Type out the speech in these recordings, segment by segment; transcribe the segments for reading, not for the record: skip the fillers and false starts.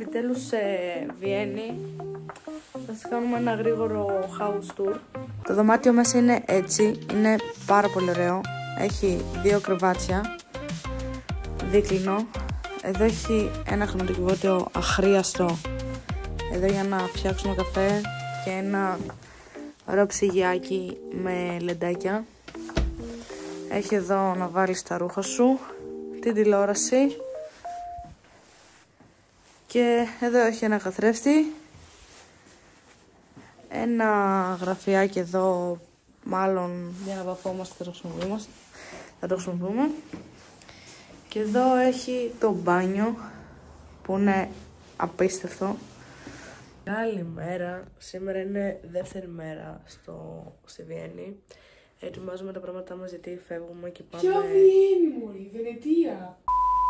Επιτέλους σε Βιέννη θα σας κάνουμε ένα γρήγορο house tour. Το δωμάτιο μέσα είναι έτσι, είναι πάρα πολύ ωραίο. Έχει 2 κρεβάτια, δίκλινο. Εδώ έχει ένα χρηματοκιβώτιο αχρίαστο εδώ για να φτιάξουμε καφέ και ένα ωραίο ψυγιάκι με λεντάκια. Έχει εδώ να βάλεις τα ρούχα σου, την τηλεόραση και εδώ έχει ένα καθρέφτη, ένα γραφιάκι εδώ, μάλλον για να βαφόμαστε θα το χρησιμοποιούμε. Και εδώ έχει το μπάνιο που είναι απίστευτο. Καλημέρα, σήμερα είναι δεύτερη μέρα στη Βιέννη. Ετοιμάζουμε τα πράγματά μας γιατί φεύγουμε και πάμε... Ποια Βιέννη μωρή, Βενετία!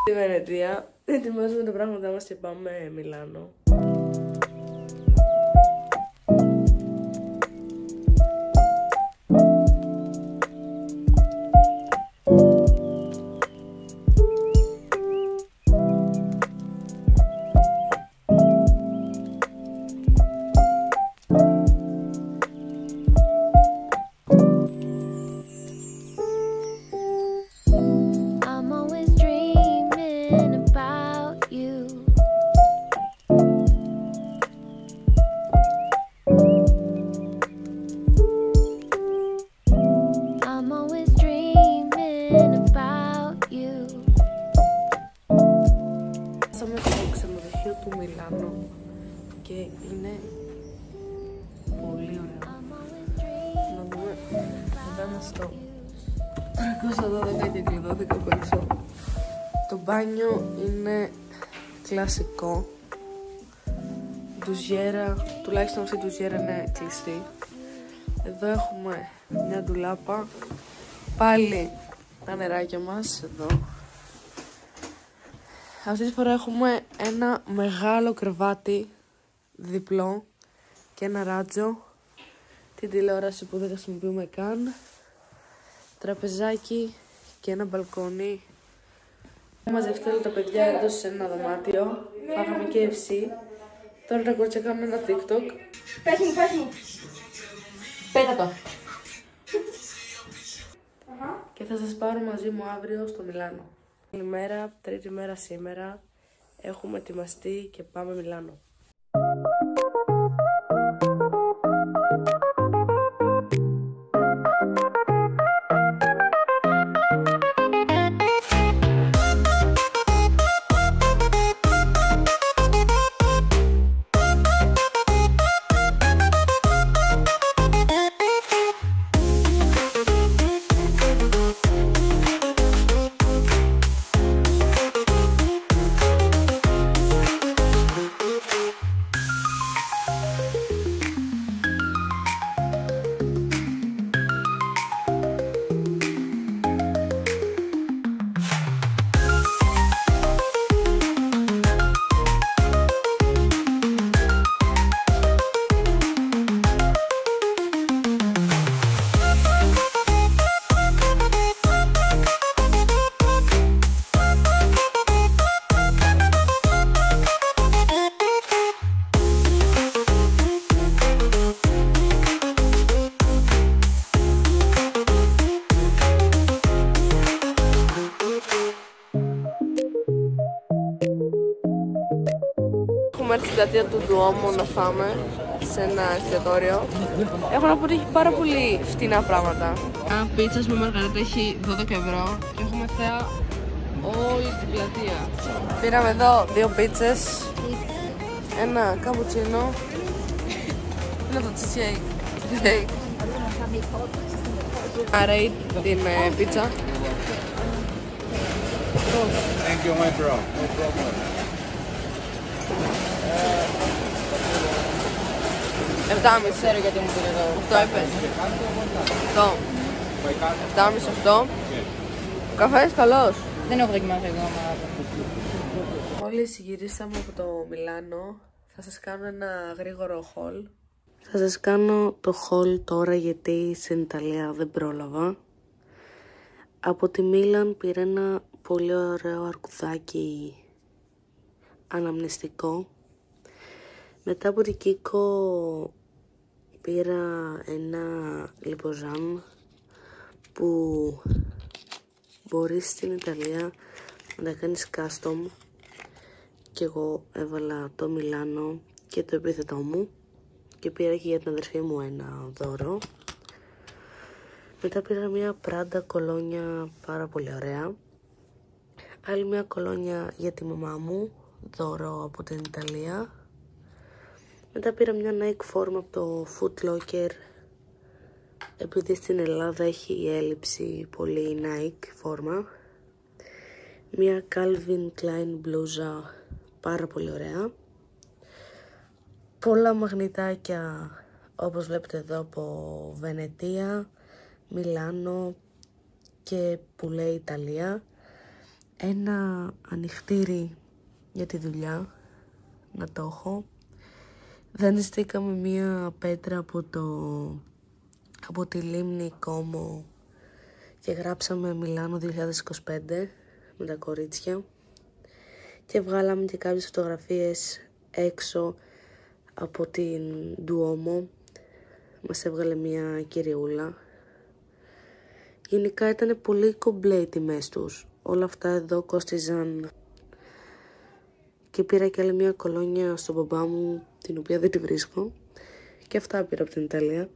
Στη Βενετία, ετοιμάζουμε τα πράγματά μας και πάμε Μιλάνο. Του Μιλάνο και είναι πολύ ωραίο. Να δούμε, θα είμαστε στο 312 και κλειδώθηκα πίσω. Το μπάνιο είναι κλασικό. Ντουζιέρα, τουλάχιστον αυτή η ντουζιέρα είναι κλειστή. Εδώ έχουμε μια ντουλάπα, πάλι τα νεράκια μας εδώ. Αυτή τη φορά έχουμε ένα μεγάλο κρεβάτι διπλό και ένα ράτζο, την τηλεόραση που δεν χρησιμοποιούμε καν, τραπεζάκι και ένα μπαλκόνι. Μαζευτεί όλα τα παιδιά εδώ σε ένα δωμάτιο, φάγαμε KFC, τώρα τα κορίτσια κάνουμε ένα TikTok. Πες μου. Πέτα το. Και θα σας πάρω μαζί μου αύριο στο Μιλάνο. Καλημέρα, τρίτη μέρα σήμερα. Έχουμε ετοιμαστεί και πάμε Μιλάνο. Έχουμε έρθει στην πλατεία του Ντουόμου να φάμε σε ένα εστιατόριο. Έχω να πω ότι έχει πάρα πολύ φτηνά πράγματα. Ένα πίτσας με μαργαρίτα έχει 12 ευρώ και έχουμε θέα όλη την πλατεία. Πήραμε εδώ 2 πίτσες, ένα καπουτσίνο, ένα το cheesecake. Άρα την πίτσα. Thank you, my bro. No problem. 7,5. Ξέρω γιατί μου πήρε εδώ. 8 είπες. 8. 7,5, 8. Ο καφές καλός. Δεν έχω δοκιμάσει ακόμα. Μόλις γυρίσαμε από το Μιλάνο, θα σας κάνω ένα γρήγορο haul. Θα σας κάνω το haul τώρα γιατί στην Ιταλία δεν πρόλαβα. Από τη Μίλαν πήρα ένα πολύ ωραίο αρκουδάκι αναμνηστικό. Μετά από την Κίκο πήρα ένα λιποζάν που μπορείς στην Ιταλία να τα κάνεις custom και εγώ έβαλα το Μιλάνο και το επίθετό μου και πήρα και για την αδερφή μου ένα δώρο. Μετά πήρα μια Prada κολόνια πάρα πολύ ωραία. Άλλη μια κολόνια για τη μαμά μου, δώρο από την Ιταλία. Μετά πήρα μια Nike φόρμα από το Foot Locker, επειδή στην Ελλάδα έχει έλλειψη πολύ Nike φόρμα. Μια Calvin Klein μπλούζα πάρα πολύ ωραία. Πολλά μαγνητάκια όπως βλέπετε εδώ από Βενετία, Μιλάνο και που λέει Ιταλία. Ένα ανοιχτήρι για τη δουλειά, να το έχω. Δανειστήκαμε μία πέτρα από τη λίμνη Κόμο και γράψαμε Μιλάνο 2025 με τα κορίτσια και βγάλαμε και κάποιες φωτογραφίες έξω από την Ντουόμο. Μας έβγαλε μία κυριούλα. Γενικά ήταν πολύ κομπλέ οι τιμές τους. Όλα αυτά εδώ κόστιζαν. Και πήρα και άλλη μία κολόνια στον μπαμπά μου, την οποία δεν τη βρίσκω. Και αυτά πήρα από την Ιταλία.